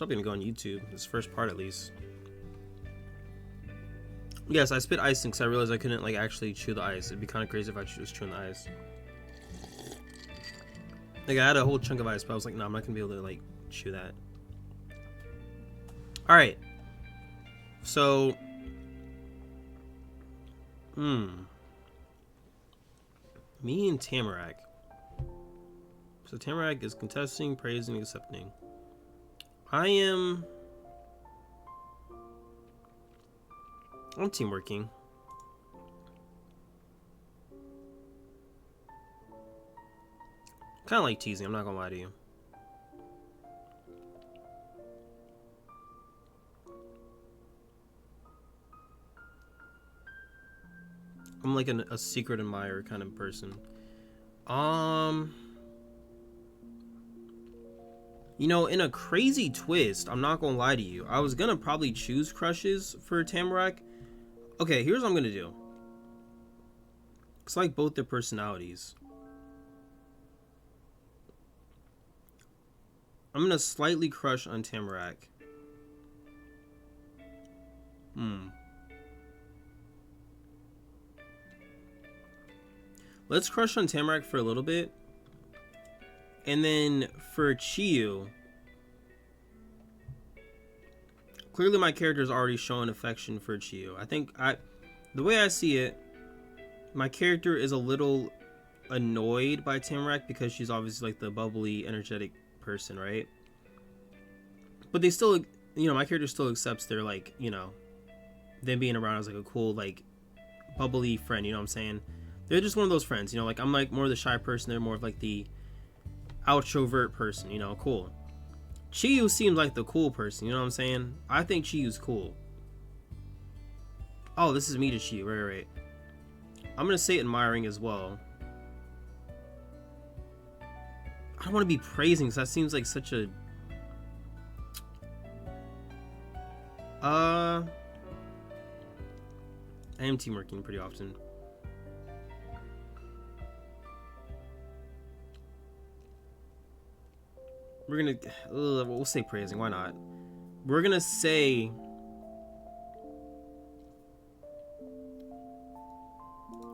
probably gonna go on YouTube. This first part, at least. Yes, I spit icing because I realized I couldn't like actually chew the ice. It'd be kind of crazy if I was chewing the ice. Like I had a whole chunk of ice, but I was like, no, I'm not gonna be able to like chew that. All right. So, me and Tamarack. So Tamarack is contesting, praising, accepting. I'm team working. Kind of like teasing, I'm not gonna lie to you. I'm like a secret admirer kind of person. You know, in a crazy twist, I'm not gonna lie to you, I was gonna probably choose crushes for Tamarack. Okay, here's what I'm gonna do. It's like both their personalities. I'm gonna slightly crush on Tamarack. Let's crush on Tamarack for a little bit. And then for Chiyu, clearly my character's already showing affection for Chiyu. I think the way I see it, my character is a little annoyed by Tamarack because she's obviously like the bubbly, energetic person, right? But they still, you know, my character still accepts their like, you know, them being around as like a cool, like, bubbly friend, you know what I'm saying? They're just one of those friends, you know, like I'm like more of the shy person, they're more of like the outrovert person, you know, cool. Chiyu seems like the cool person, you know what I'm saying? I think Chiyu's cool. Oh, this is me to Chiyu, right. I'm gonna say admiring as well. I don't want to be praising because that seems like such a... I am team working pretty often. We're gonna... we'll say praising, why not? We're gonna say...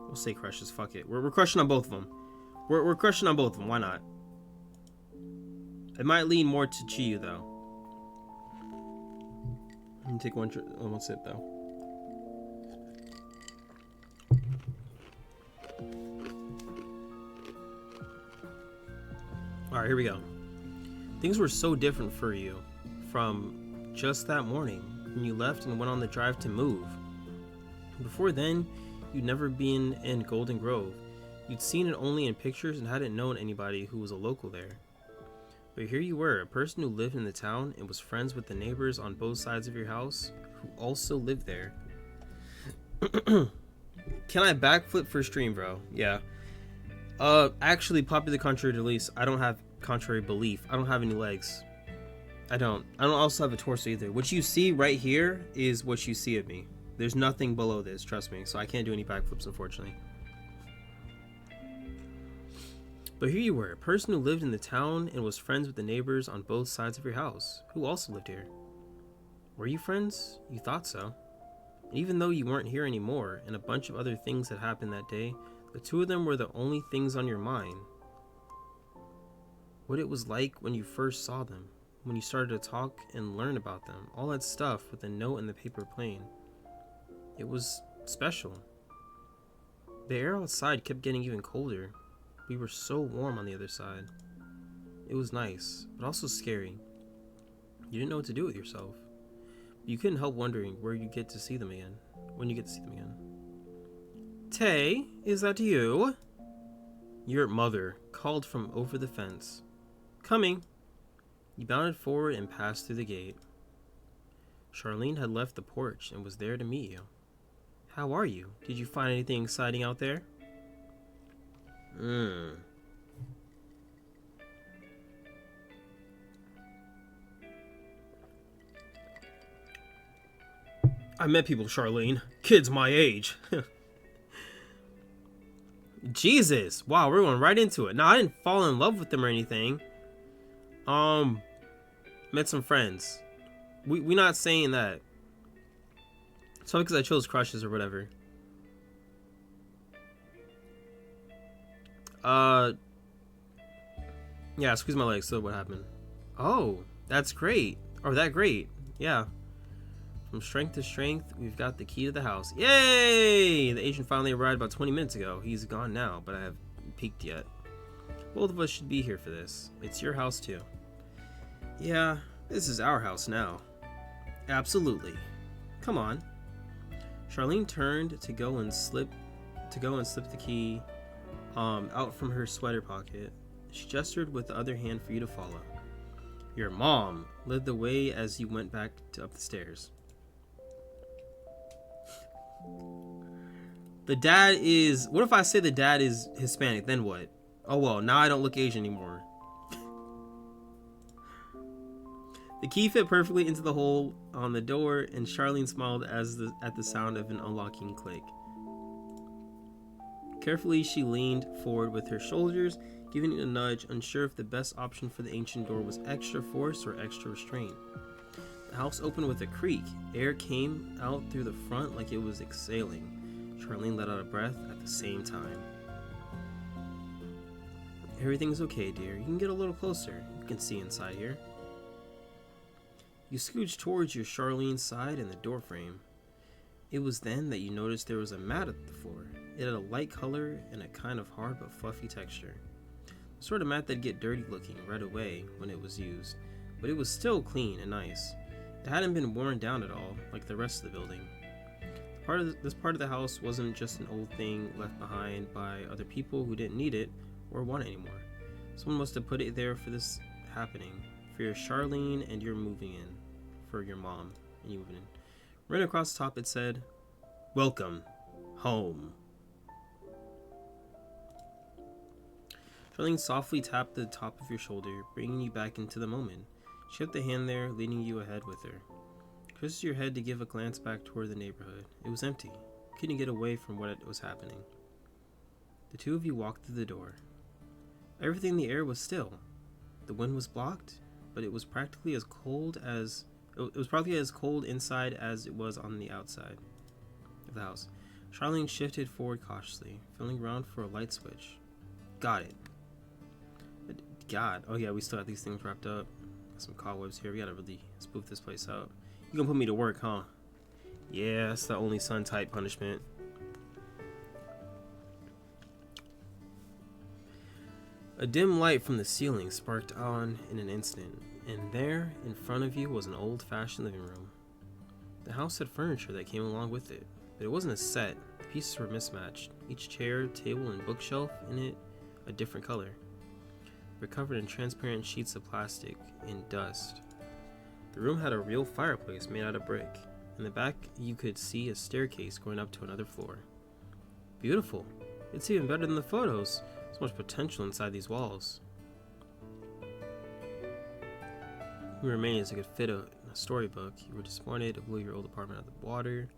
We'll say crushes, fuck it. We're crushing on both of them. We're crushing on both of them, why not? It might lean more to Chiyu though. Let me take one sip though. Alright, here we go. Things were so different for you from just that morning when you left and went on the drive to move. Before then, you'd never been in Golden Grove. You'd seen it only in pictures and hadn't known anybody who was a local there. But here you were, a person who lived in the town and was friends with the neighbors on both sides of your house who also lived there. Can I backflip for stream, bro? Yeah. Actually, popular contrary to release, I don't have contrary belief. I don't have any legs. I don't also have a torso either. What you see right here is what you see of me. There's nothing below this, trust me. So I can't do any backflips, unfortunately. But here you were, a person who lived in the town and was friends with the neighbors on both sides of your house, who also lived here. Were you friends? You thought so. And even though you weren't here anymore, and a bunch of other things had happened that day, the two of them were the only things on your mind. What it was like when you first saw them, when you started to talk and learn about them, all that stuff with the note and the paper plane. It was special. The air outside kept getting even colder. We were so warm on the other side. It was nice, but also scary. You didn't know what to do with yourself. You couldn't help wondering where you get to see them again. When you get to see them again. Tay, is that you? Your mother called from over the fence. Coming. You bounded forward and passed through the gate. Charlene had left the porch and was there to meet you. How are you? Did you find anything exciting out there? I met people, Charlene. Kids my age. Jesus. Wow, we're going right into it. Now, I didn't fall in love with them or anything. Met some friends. We not saying that. It's not because I chose crushes or whatever. Yeah, squeeze my legs. So what happened? Oh, that's great. Or that great. Yeah. From strength to strength, we've got the key to the house. Yay! The agent finally arrived about 20 minutes ago. He's gone now, but I haven't peeked yet. Both of us should be here for this. It's your house too. Yeah, this is our house now. Absolutely. Come on. Charlene turned to go and slip the key out from her sweater pocket. She gestured with the other hand for you to follow. Your mom led the way as you went back up the stairs. The dad is... What if I say the dad is Hispanic? Then what? Oh well, now I don't look Asian anymore. The key fit perfectly into the hole on the door, and Charlene smiled at the sound of an unlocking click. Carefully, she leaned forward with her shoulders, giving it a nudge, unsure if the best option for the ancient door was extra force or extra restraint. The house opened with a creak. Air came out through the front like it was exhaling. Charlene let out a breath at the same time. Everything's okay, dear. You can get a little closer. You can see inside here. You scooched towards your Charlene's side in the doorframe. It was then that you noticed there was a mat at the floor. It had a light color and a kind of hard but fluffy texture. The sort of mat that'd get dirty looking right away when it was used, but it was still clean and nice. It hadn't been worn down at all, like the rest of the building. This part of the house wasn't just an old thing left behind by other people who didn't need it or want it anymore. Someone must have put it there for this happening, for your Charlene and you're moving in, for your mom and you moving in. Right across the top it said, "Welcome home." Charlene softly tapped the top of your shoulder, bringing you back into the moment. She kept the hand there, leading you ahead with her. Twisted your head to give a glance back toward the neighborhood. It was empty. You couldn't get away from what was happening. The two of you walked through the door. Everything in the air was still. The wind was blocked, but it was practically as cold inside as it was on the outside of the house. Charlene shifted forward cautiously, feeling around for a light switch. Got it. God. Oh yeah, we still have these things wrapped up. Got some cobwebs here. We gotta really spoof this place out. You gonna put me to work, huh? Yeah, that's the only son type punishment. A dim light from the ceiling sparked on in an instant, and there, in front of you, was an old-fashioned living room. The house had furniture that came along with it, but it wasn't a set. The pieces were mismatched. Each chair, table, and bookshelf in it a different color. Were covered in transparent sheets of plastic and dust. The room had a real fireplace made out of brick. In the back, you could see a staircase going up to another floor. Beautiful. It's even better than the photos. So much potential inside these walls. You remain as it could fit in a storybook. You were disappointed to blow your old apartment out of the water.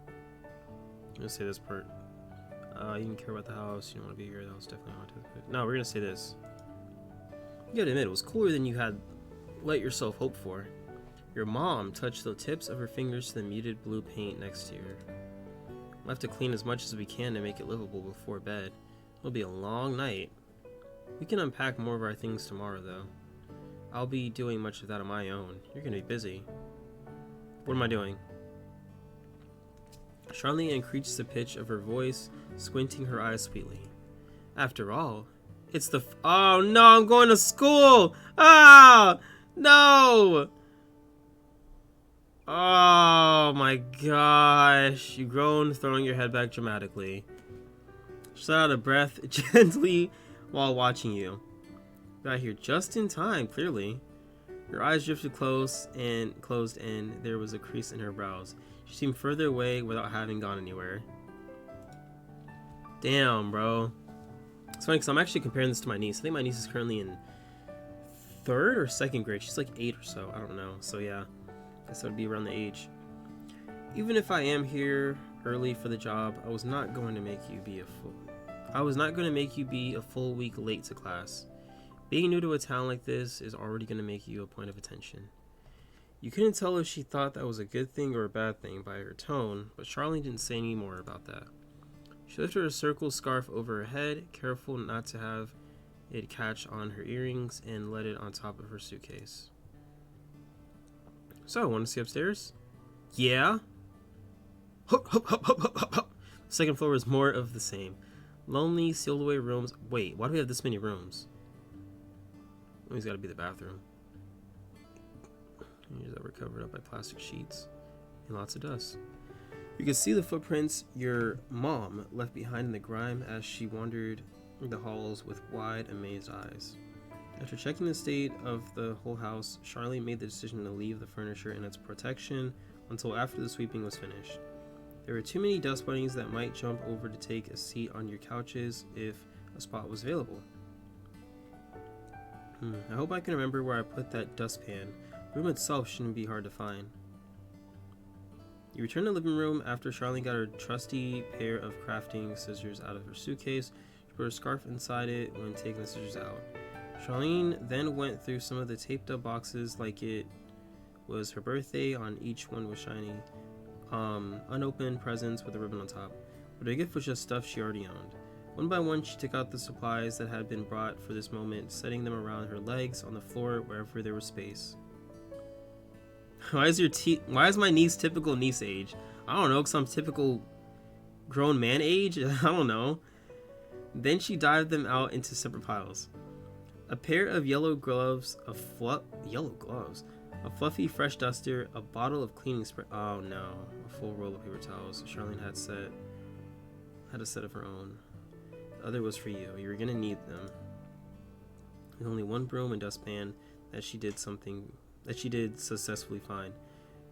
I'm gonna say this part. You didn't care about the house. You don't want to be here. That was definitely not. No, we're gonna say this. You gotta admit, it was cooler than you had let yourself hope for. Your mom touched the tips of her fingers to the muted blue paint next to her. We'll have to clean as much as we can to make it livable before bed. It'll be a long night. We can unpack more of our things tomorrow, though. I'll be doing much of that on my own. You're gonna be busy. What am I doing? Charlene increased the pitch of her voice, squinting her eyes sweetly. After all, it's the oh no, I'm going to school! Ah! No! Oh my gosh. You groaned, throwing your head back dramatically. She let out a breath gently while watching you. Got here just in time, clearly. Her eyes drifted closed and there was a crease in her brows. She seemed further away without having gone anywhere. Damn, bro. It's funny because I'm actually comparing this to my niece. I think my niece is currently in 3rd or 2nd grade. She's like 8 or so. I don't know. So yeah, I guess that would be around the age. Even if I am here early for the job, I was not going to make you be a full week late to class. Being new to a town like this is already going to make you a point of attention. You couldn't tell if she thought that was a good thing or a bad thing by her tone, but Charlene didn't say any more about that. She lifted her circle scarf over her head, careful not to have it catch on her earrings, and laid it on top of her suitcase. So, want to see upstairs? Yeah? Hup, hup, hup, hup, hup, hup, hup. The second floor is more of the same. Lonely, sealed away rooms. Wait, why do we have this many rooms? It's got to be the bathroom. Here's that we're covered up by plastic sheets and lots of dust. You can see the footprints your mom left behind in the grime as she wandered the halls with wide, amazed eyes. After checking the state of the whole house, Charlene made the decision to leave the furniture in its protection until after the sweeping was finished. There were too many dust bunnies that might jump over to take a seat on your couches if a spot was available. I hope I can remember where I put that dustpan. The room itself shouldn't be hard to find. You return to the living room after Charlene got her trusty pair of crafting scissors out of her suitcase. She put her scarf inside it when taking the scissors out. Charlene then went through some of the taped up boxes like it was her birthday. On each one was shiny, unopened presents with a ribbon on top. But her gift was just stuff she already owned. One by one, she took out the supplies that had been brought for this moment, setting them around her legs, on the floor, wherever there was space. Why is my niece typical niece age? I don't know, 'cause I'm typical grown man age? I don't know. Then she dived them out into separate piles. A pair of yellow gloves, a fluffy fresh duster, a bottle of cleaning spray. Oh no, a full roll of paper towels. Charlene had a set of her own. The other was for you. You were gonna need them. With only one broom and dustpan that she did successfully fine.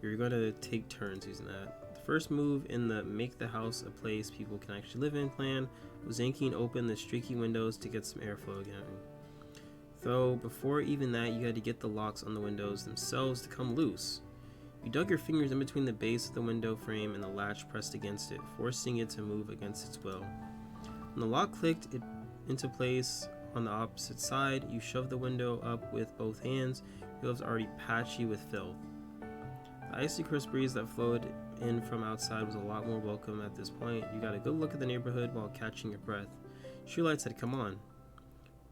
You were gonna take turns using that. The first move in the make the house a place people can actually live in plan was yanking open the streaky windows to get some airflow again. Though before even that, you had to get the locks on the windows themselves to come loose. You dug your fingers in between the base of the window frame and the latch pressed against it, forcing it to move against its will. When the lock clicked it into place on the opposite side, you shoved the window up with both hands, your gloves already patchy with filth. The icy crisp breeze that flowed in from outside was a lot more welcome at this point. You got a good look at the neighborhood while catching your breath. Street lights had come on,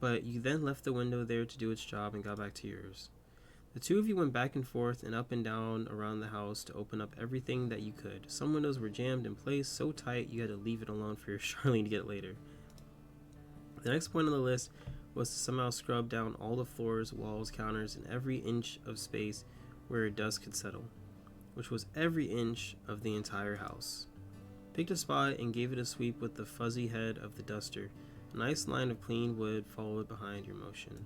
but you then left the window there to do its job and got back to yours. The two of you went back and forth and up and down around the house to open up everything that you could. Some windows were jammed in place so tight you had to leave it alone for your Charlene to get later. The next point on the list was to somehow scrub down all the floors, walls, counters, and every inch of space where dust could settle, which was every inch of the entire house. Picked a spot and gave it a sweep with the fuzzy head of the duster. A nice line of clean wood followed behind your motion.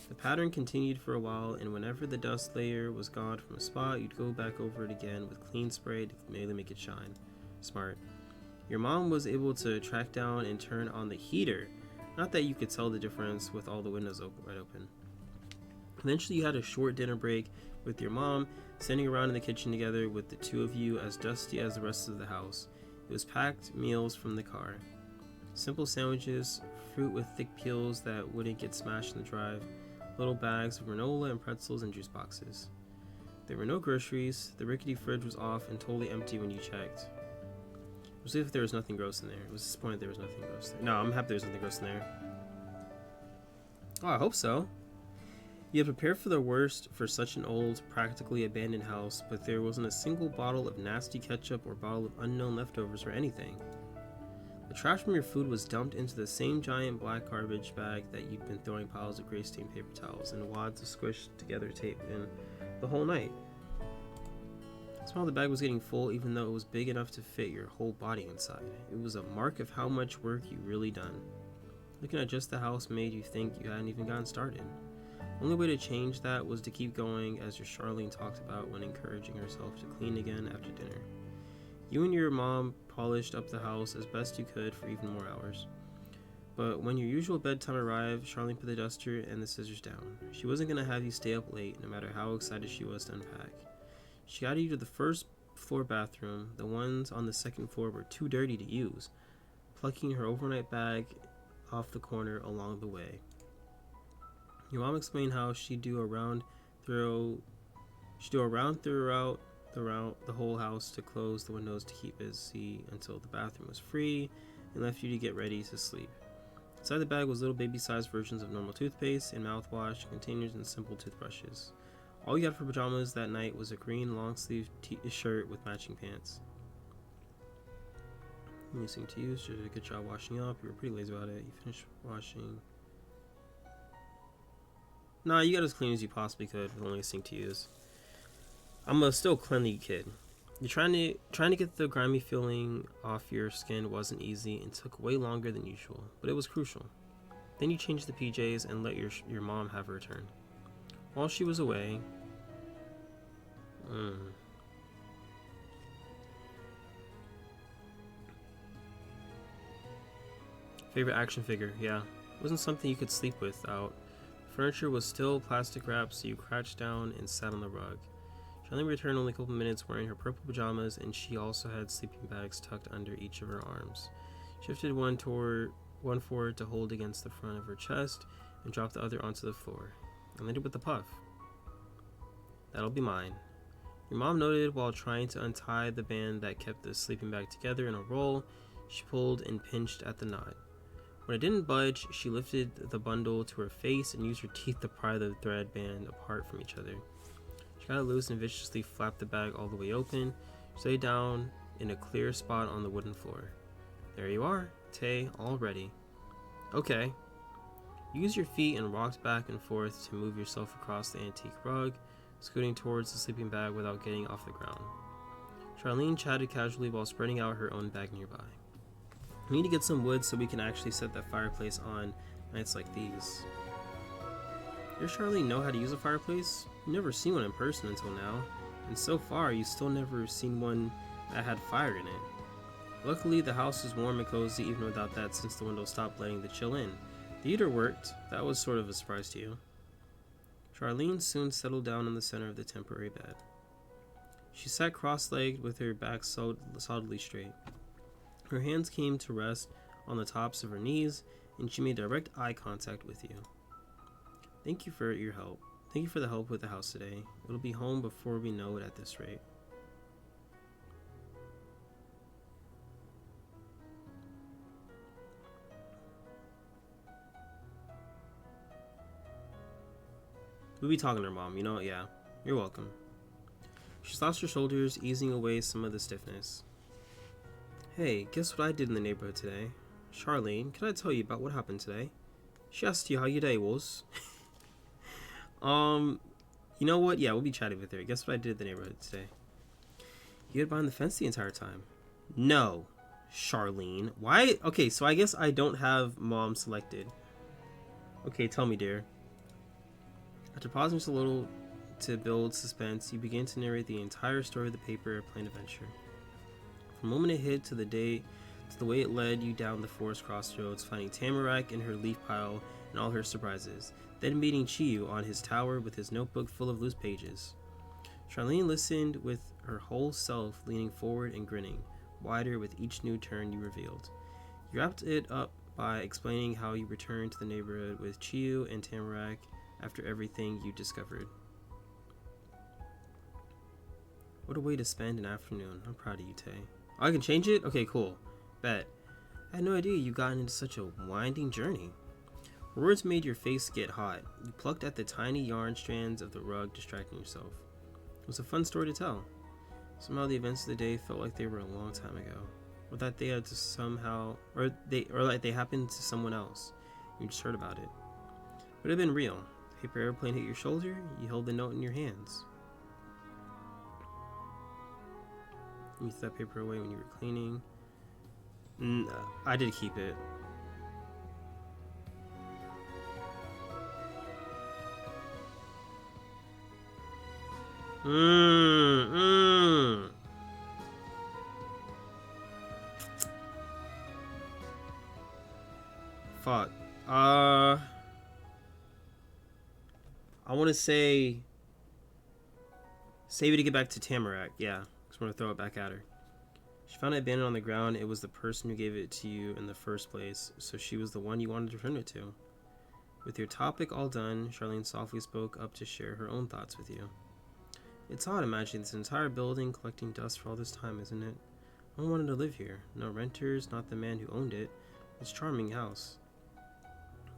The pattern continued for a while, and whenever the dust layer was gone from a spot, you'd go back over it again with clean spray to merely make it shine. Smart. Your mom was able to track down and turn on the heater. Not that you could tell the difference with all the windows wide open. Eventually you had a short dinner break with your mom, sitting around in the kitchen together with the two of you as dusty as the rest of the house. It was packed meals from the car. Simple sandwiches, fruit with thick peels that wouldn't get smashed in the drive, little bags of granola and pretzels and juice boxes. There were no groceries, the rickety fridge was off and totally empty when you checked. It was as if there was nothing gross in there. I was disappointed there was nothing gross there. No, I'm happy there's nothing gross in there. Oh, I hope so. You had prepared for the worst for such an old, practically abandoned house, but there wasn't a single bottle of nasty ketchup or bottle of unknown leftovers or anything. The trash from your food was dumped into the same giant black garbage bag that you'd been throwing piles of gray-stained paper towels and wads of squished together tape in the whole night. Somehow the bag was getting full even though it was big enough to fit your whole body inside. It was a mark of how much work you really done. Looking at just the house made you think you hadn't even gotten started. The only way to change that was to keep going, as your Charlene talked about when encouraging herself to clean again after dinner. You and your mom polished up the house as best you could for even more hours. But when your usual bedtime arrived, Charlene put the duster and the scissors down. She wasn't going to have you stay up late, no matter how excited she was to unpack. She got you to the first floor bathroom. The ones on the second floor were too dirty to use, plucking her overnight bag off the corner along the way. Your mom explained how she'd do a round throughout the whole house to close the windows to keep busy until the bathroom was free and left you to get ready to sleep. Inside the bag was little baby-sized versions of normal toothpaste and mouthwash, containers, and simple toothbrushes. All you had for pajamas that night was a green long-sleeve shirt with matching pants. Missing to use. You did a good job washing up. You were pretty lazy about it. You finished washing. Nah, you got as clean as you possibly could with only a sink to use. I'm a still cleanly kid. You're trying to get the grimy feeling off your skin wasn't easy and took way longer than usual, but it was crucial. Then you changed the PJs and let your mom have her turn. While she was away, favorite action figure, yeah. It wasn't something you could sleep without. Furniture was still plastic wrapped, so you crouched down and sat on the rug. Charlene returned only a couple minutes wearing her purple pajamas, and she also had sleeping bags tucked under each of her arms. Shifted one forward to hold against the front of her chest, and dropped the other onto the floor, and landed with a puff. That'll be mine. Your mom noted while trying to untie the band that kept the sleeping bag together in a roll. She pulled and pinched at the knot. When it didn't budge, she lifted the bundle to her face and used her teeth to pry the thread band apart from each other. She got it loose and viciously flapped the bag all the way open. She lay down in a clear spot on the wooden floor. There you are, Tay, all ready. Okay. You used your feet and rocked back and forth to move yourself across the antique rug, scooting towards the sleeping bag without getting off the ground. Charlene chatted casually while spreading out her own bag nearby. We need to get some wood so we can actually set that fireplace on nights like these. Does Charlene know how to use a fireplace? You've never seen one in person until now, and so far you've still never seen one that had fire in it. Luckily, the house is warm and cozy even without that since the window stopped letting the chill in. The heater worked. That was sort of a surprise to you. Charlene soon settled down in the center of the temporary bed. She sat cross-legged with her back solidly straight. Her hands came to rest on the tops of her knees, and she made direct eye contact with you. Thank you for your help. Thank you for the help with the house today. It'll be home before we know it at this rate. We'll be talking to her mom, you know? Yeah. You're welcome. She slouched her shoulders, easing away some of the stiffness. Hey, guess what I did in the neighborhood today? Charlene, can I tell you about what happened today? She asked you how your day was. You know what? Yeah, we'll be chatting with her. Guess what I did in the neighborhood today? You hid behind the fence the entire time. No, Charlene. Why? Okay, so I guess I don't have mom selected. Okay, tell me, dear. After pausing just a little to build suspense, you begin to narrate the entire story of the paper airplane adventure. From the moment it hid to the way it led you down the forest crossroads, finding Tamarack in her leaf pile and all her surprises, then meeting Chiyu on his tower with his notebook full of loose pages. Charlene listened with her whole self leaning forward and grinning, wider with each new turn you revealed. You wrapped it up by explaining how you returned to the neighborhood with Chiyu and Tamarack after everything you discovered. What a way to spend an afternoon. I'm proud of you, Tay. Oh, I can change it? Okay, cool. Bet. I had no idea you got into such a winding journey. Words made your face get hot. You plucked at the tiny yarn strands of the rug, distracting yourself. It was a fun story to tell. Somehow the events of the day felt like they were a long time ago, or that they had to somehow, or like they happened to someone else. You just heard about it. But it had been real. The paper airplane hit your shoulder. You held the note in your hands. You threw that paper away when you were cleaning. I did keep it. Fuck. I want to say save it to get back to Tamarack. Yeah, just want to throw it back at her. She found it abandoned on the ground. It was the person who gave it to you in the first place, so she was the one you wanted to return it to. With your topic all done, Charlene softly spoke up to share her own thoughts with you. It's odd imagining this entire building collecting dust for all this time, isn't it? No one wanted to live here. No renters, not the man who owned it. It's a charming house.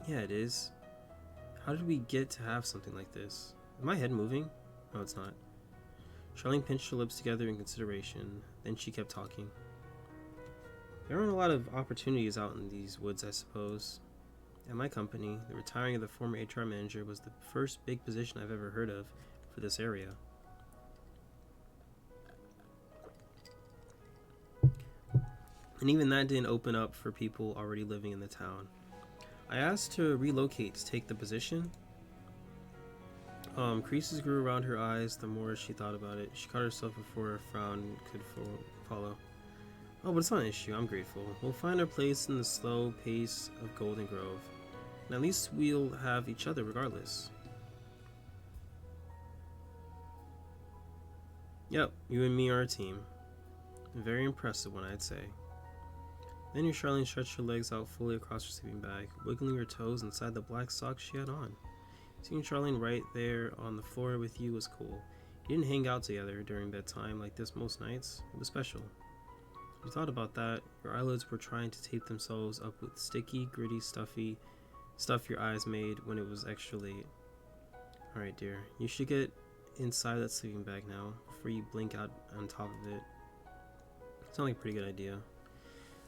Yeah, it is. How did we get to have something like this? Is my head moving? No, it's not. Charlene pinched her lips together in consideration. Then she kept talking. There aren't a lot of opportunities out in these woods, I suppose. At my company, the retiring of the former HR manager was the first big position I've ever heard of for this area. And even that didn't open up for people already living in the town. I asked to relocate to take the position. Creases grew around her eyes the more she thought about it. She caught herself before a frown could follow. Oh, but it's not an issue. I'm grateful. We'll find our place in the slow pace of Golden Grove. And at least we'll have each other regardless. Yep, you and me are a team. A very impressive one, I'd say. Then Charlene stretched her legs out fully across her sleeping bag, wiggling her toes inside the black socks she had on. Seeing Charlene right there on the floor with you was cool. You didn't hang out together during bedtime like this most nights. It was special. You thought about that, your eyelids were trying to tape themselves up with sticky, gritty, stuff your eyes made when it was extra late. Alright, dear, you should get inside that sleeping bag now, before you blink out on top of it. Sounds like a pretty good idea.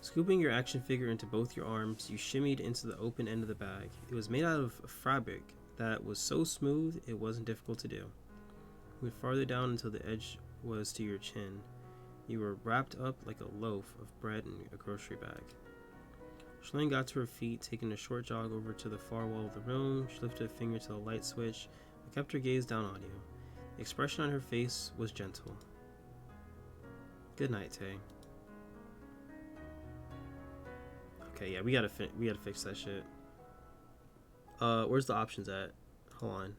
Scooping your action figure into both your arms, you shimmied into the open end of the bag. It was made out of fabric that was so smooth it wasn't difficult to do. You went farther down until the edge was to your chin. You were wrapped up like a loaf of bread in a grocery bag. Charlene got to her feet, taking a short jog over to the far wall of the room. She lifted a finger to the light switch, but kept her gaze down on you. The expression on her face was gentle. Good night, Tay. Okay, yeah, we gotta fix that shit. Where's the options at? Hold on.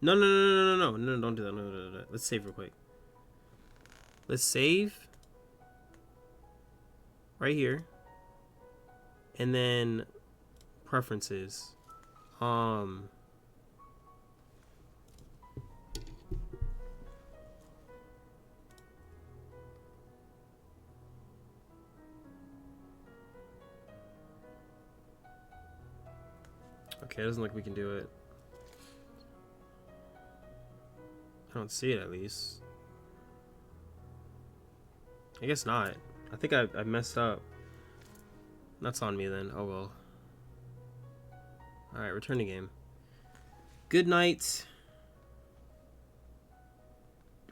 No, don't do that. No. Let's save real quick. Let's save right here, and then preferences. Okay, it doesn't look like we can do it. I don't see it, at least. I guess not. I think I messed up. That's on me then. Oh well. Alright, return to game. Good night.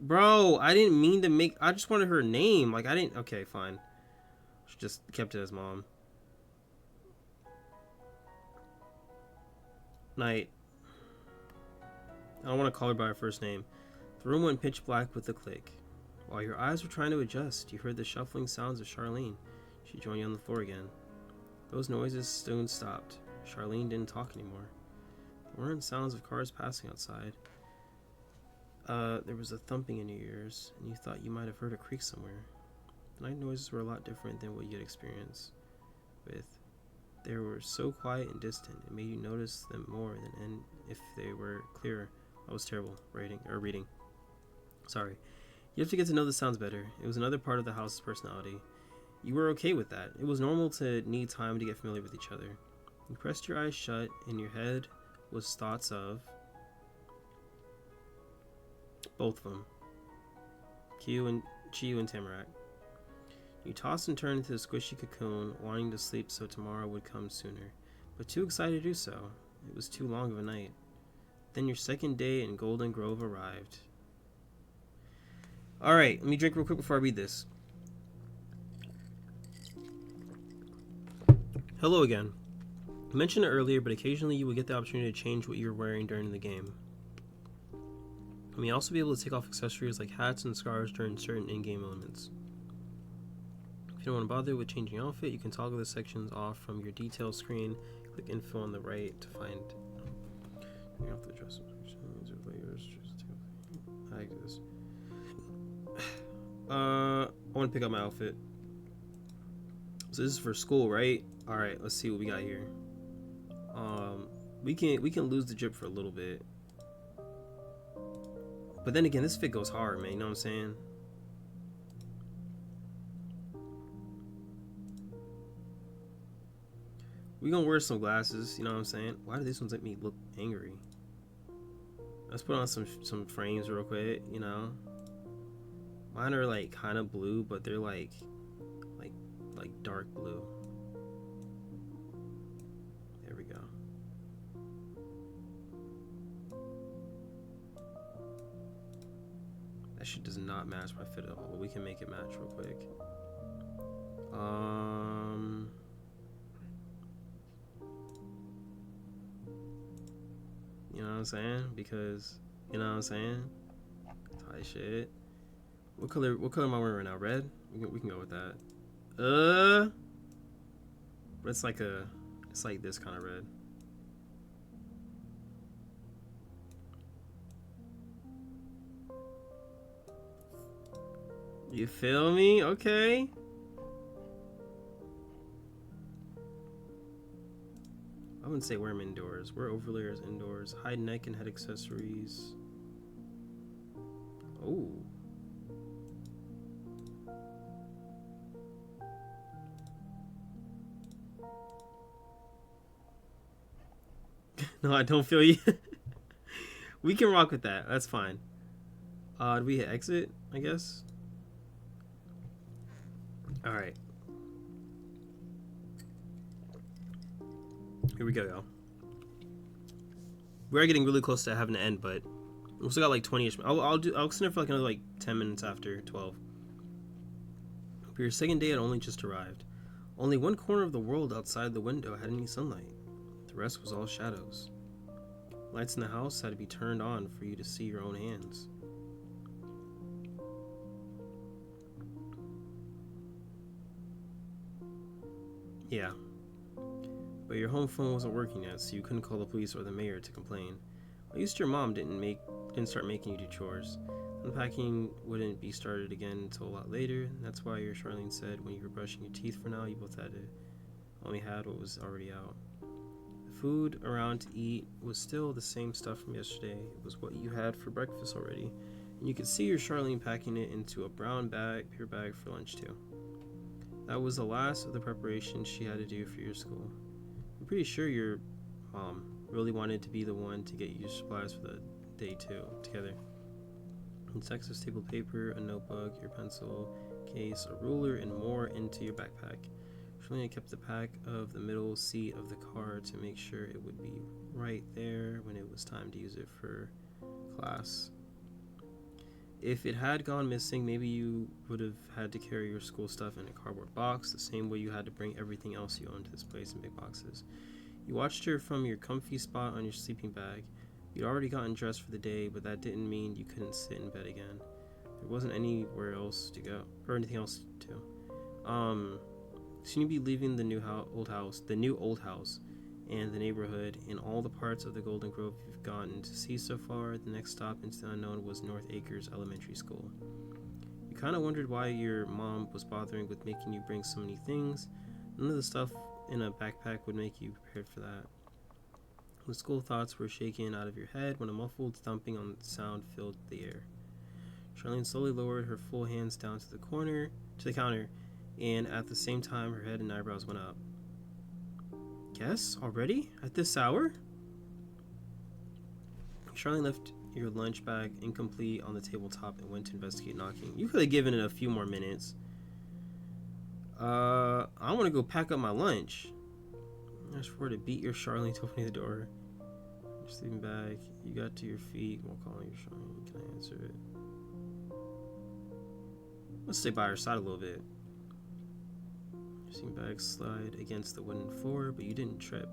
Bro, I didn't mean to make... I just wanted her name. Like, I didn't... Okay, fine. She just kept it as mom. Night. I don't want to call her by her first name. The room went pitch black with a click. While your eyes were trying to adjust, you heard the shuffling sounds of Charlene. She joined you on the floor again. Those noises soon stopped. Charlene didn't talk anymore. There weren't sounds of cars passing outside. There was a thumping in your ears, and you thought you might have heard a creak somewhere. The night noises were a lot different than what you'd experienced with. They were so quiet and distant, it made you notice them more than if they were clearer. I was terrible reading. Sorry. You have to get to know the sounds better. It was another part of the house's personality. You were okay with that. It was normal to need time to get familiar with each other. You pressed your eyes shut, and your head was thoughts of both of them. Chiyu and Tamarack. You tossed and turned into the squishy cocoon, wanting to sleep so tomorrow would come sooner, but too excited to do so. It was too long of a night. Then your second day in Golden Grove arrived. Alright, let me drink real quick before I read this. Hello again. I mentioned it earlier, but occasionally you will get the opportunity to change what you're wearing during the game. You may also be able to take off accessories like hats and scarves during certain in-game elements. If you don't want to bother with changing outfit, you can toggle the sections off from your details screen. Click info on the right to find off the dress. I do this. I want to pick up my outfit. So this is for school, right? Alright, let's see what we got here. We can lose the drip for a little bit. But then again, this fit goes hard, man. You know what I'm saying? We gonna wear some glasses. You know what I'm saying? Why do these ones make me look angry? Let's put on some frames real quick. You know, mine are like kind of blue, but they're like dark blue. There we go. That shit does not match my fit at all, but we can make it match real quick. You know what I'm saying? Because, you know what I'm saying? Tight shit. What color am I wearing right now? Red? We can go with that. But it's like this kind of red. You feel me? Okay. I wouldn't say wear them indoors. Wear overlayers indoors. Hide neck and head accessories. Oh. No, I don't feel you. We can rock with that. That's fine. Do we hit exit, I guess? Alright. Here we go, y'all. We are getting really close to having to end, but we still got like 20-ish. I'll extend it for like another like 10 minutes after 12. But your second day had only just arrived. Only one corner of the world outside the window had any sunlight. The rest was all shadows. Lights in the house had to be turned on for you to see your own hands. Yeah. But your home phone wasn't working yet, so you couldn't call the police or the mayor to complain. At least your mom didn't start making you do chores. Unpacking wouldn't be started again until a lot later, and that's why your Charlene said when you were brushing your teeth for now, you both only had what was already out. The food around to eat was still the same stuff from yesterday. It was what you had for breakfast already, and you could see your Charlene packing it into a brown paper bag for lunch too. That was the last of the preparation she had to do for your school. I'm pretty sure your mom really wanted to be the one to get you supplies for the day too, together. And stacks of stapled paper, a notebook, your pencil case, a ruler, and more into your backpack. Charlene kept the pack of the middle seat of the car to make sure it would be right there when it was time to use it for class. If it had gone missing, maybe you would have had to carry your school stuff in a cardboard box, the same way you had to bring everything else you owned to this place in big boxes. You watched her from your comfy spot on your sleeping bag. You'd already gotten dressed for the day, but that didn't mean you couldn't sit in bed again. There wasn't anywhere else to go, or anything else to do. Soon you'd be leaving the new old house, and the neighborhood, and all the parts of the Golden Grove you've gotten to see so far. The next stop into the unknown was North Acres Elementary School. You kind of wondered why your mom was bothering with making you bring so many things. None of the stuff in a backpack would make you prepared for that. The school thoughts were shaken out of your head when a muffled thumping on sound filled the air. Charlene slowly lowered her full hands down to the counter, and at the same time her head and eyebrows went up. Yes, already? At this hour? Charlene left your lunch bag incomplete on the tabletop and went to investigate knocking. You could have given it a few more minutes. I want to go pack up my lunch. Asked for her to beat your Charlene to opening the door. Your sleeping bag. You got to your feet while calling your Charlene. Can I answer it? Let's stay by her side a little bit. Your sleeping bag slid against the wooden floor, but you didn't trip.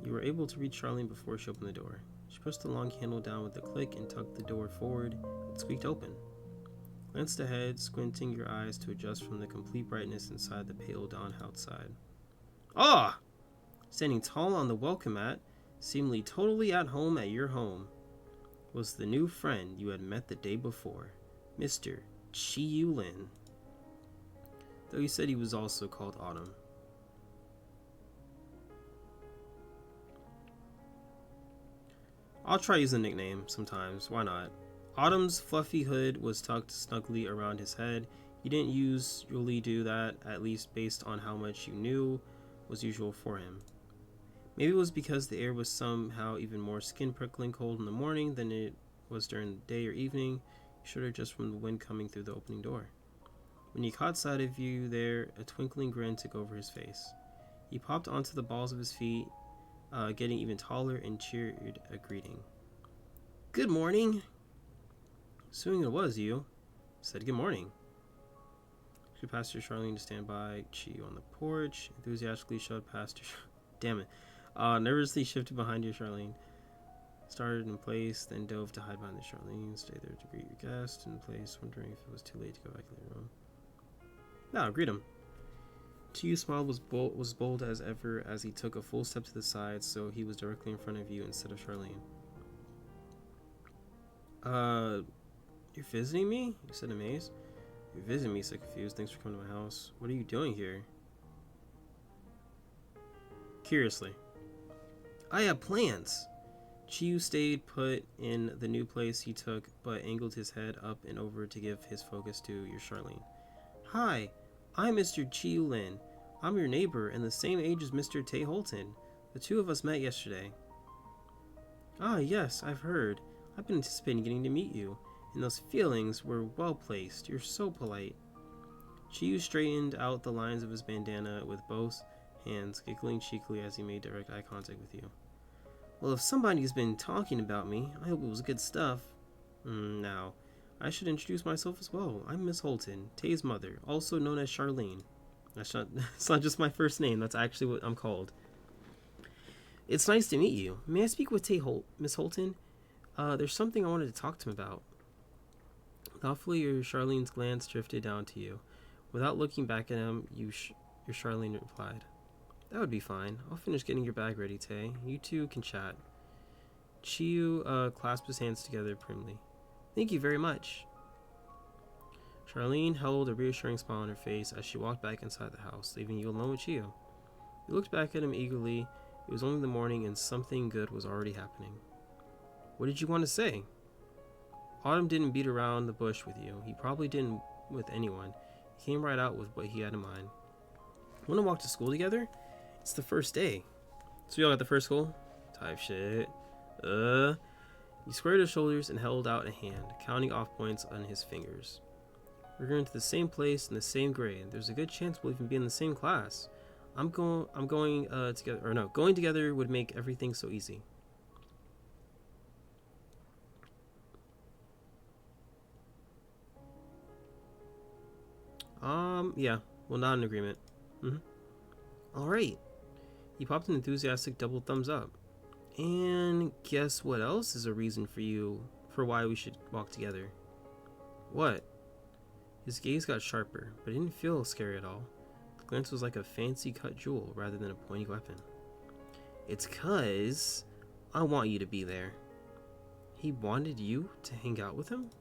You were able to reach Charlene before she opened the door. She pushed the long handle down with a click and tucked the door forward. It squeaked open. Glanced ahead, squinting your eyes to adjust from the complete brightness inside the pale dawn outside. Ah! Standing tall on the welcome mat, seemingly totally at home at your home, was the new friend you had met the day before, Mr. Chi-Yu Lin. Though he said he was also called Autumn. I'll try using a nickname sometimes, why not? Autumn's fluffy hood was tucked snugly around his head. He didn't usually do that, at least based on how much you knew was usual for him. Maybe it was because the air was somehow even more skin-prickling cold in the morning than it was during the day or evening, shorter just from the wind coming through the opening door. When he caught sight of you there, a twinkling grin took over his face. He popped onto the balls of his feet, getting even taller, and cheered a greeting. "Good morning!" Assuming it was you, said good morning. She passed her Charlene to stand by Chi on the porch, enthusiastically shoved past her. Damn it. Nervously shifted behind your Charlene. Started in place, then dove to hide behind the Charlene. Stayed there to greet your guest in place, wondering if it was too late to go back to the room. No, greet him. Chi smiled was bold as ever as he took a full step to the side, so he was directly in front of you instead of Charlene. You're visiting me? You said amazed. You're visiting me, said confused. Thanks for coming to my house. What are you doing here? Curiously. I have plans. Chiyu stayed put in the new place he took, but angled his head up and over to give his focus to your Charlene. Hi, I'm Mr. Chiyu Lin. I'm your neighbor and the same age as Mr. Tae Holton. The two of us met yesterday. Ah, yes, I've heard. I've been anticipating getting to meet you, and those feelings were well placed. You're so polite. Chiyu straightened out the lines of his bandana with both hands, giggling cheekily as he made direct eye contact with you. Well, if somebody's been talking about me, I hope it was good stuff. Now, I should introduce myself as well. I'm Miss Holton, Tay's mother, also known as Charlene. It's not just my first name, that's actually what I'm called. It's nice to meet you. May I speak with Miss Holton? There's something I wanted to talk to him about. Thoughtfully, your Charlene's glance drifted down to you. Without looking back at him, your Charlene replied, That would be fine. I'll finish getting your bag ready, Tay. You two can chat. Chiyu clasped his hands together primly. Thank you very much. Charlene held a reassuring smile on her face as she walked back inside the house, leaving you alone with Chiyu. You looked back at him eagerly. It was only the morning and something good was already happening. What did you want to say? Autumn didn't beat around the bush with you. He probably didn't with anyone. He came right out with what he had in mind. Want to walk to school together? It's the first day. So y'all at the first school? Type shit. He squared his shoulders and held out a hand, counting off points on his fingers. We're going to the same place in the same grade. There's a good chance we'll even be in the same class. Going together would make everything so easy. Yeah, well, not an agreement. Alright. He popped an enthusiastic double thumbs up. And guess what else is a reason for why we should walk together? What? His gaze got sharper, but it didn't feel scary at all. The glance was like a fancy cut jewel rather than a pointy weapon. It's 'cause I want you to be there. He wanted you to hang out with him?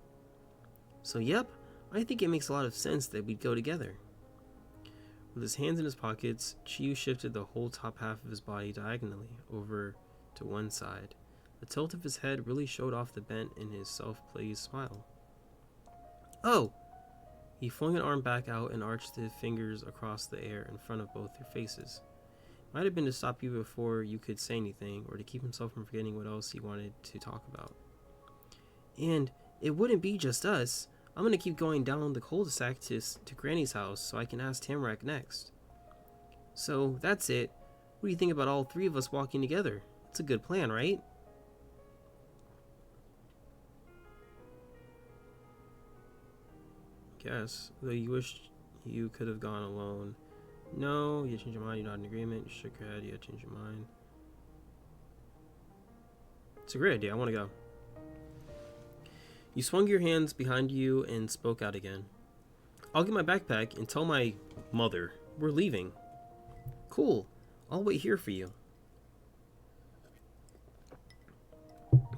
So yep, I think it makes a lot of sense that we'd go together. With his hands in his pockets, Chiyu shifted the whole top half of his body diagonally over to one side. The tilt of his head really showed off the bent in his self-pleased smile. Oh! He flung an arm back out and arched his fingers across the air in front of both your faces. Might have been to stop you before you could say anything, or to keep himself from forgetting what else he wanted to talk about. And it wouldn't be just us. I'm gonna keep going down the cul-de-sac to Granny's house so I can ask Tamarack next. So that's it. What do you think about all three of us walking together? It's a good plan, right? Guess, though you wish you could have gone alone. No, you changed your mind, you're not in agreement, you shook your head, you changed your mind. It's a great idea, I want to go. You swung your hands behind you and spoke out again. I'll get my backpack and tell my mother we're leaving. Cool, I'll wait here for you.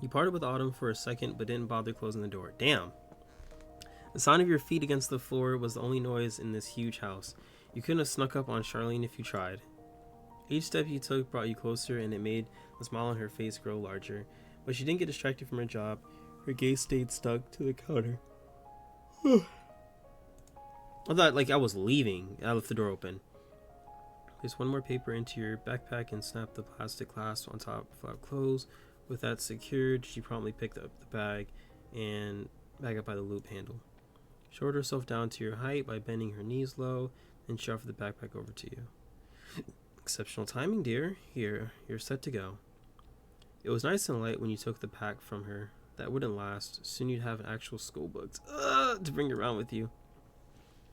You parted with Autumn for a second but didn't bother closing the door. Damn. The sound of your feet against the floor was the only noise in this huge house. You couldn't have snuck up on Charlene if you tried. Each step you took brought you closer, and it made the smile on her face grow larger. But she didn't get distracted from her job. Her gaze stayed stuck to the counter. I thought like I was leaving. I left the door open. Place one more paper into your backpack and snap the plastic clasp on top of flap close. With that secured, she promptly picked up the bag and back up by the loop handle. Shorted herself down to your height by bending her knees low, then shoved the backpack over to you. Exceptional timing, dear. Here, you're set to go. It was nice and light when you took the pack from her. That wouldn't last. Soon you'd have an actual school book to bring around with you.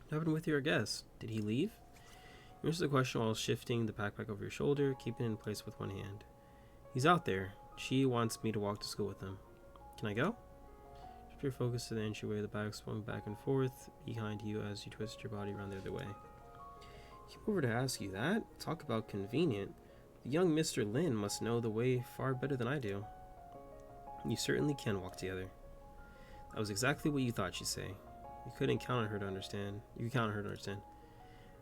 What happened with your guest? Did he leave? You answered the question while shifting the backpack over your shoulder, keeping it in place with one hand. He's out there. She wants me to walk to school with him. Can I go? Shift your focus to the entryway. The bag swung back and forth behind you as you twisted your body around the other way. He came over to ask you that? Talk about convenient. The young Mr. Lin must know the way far better than I do. You certainly can walk together. That was exactly what you thought she'd say. You couldn't count on her to understand. You could count on her to understand.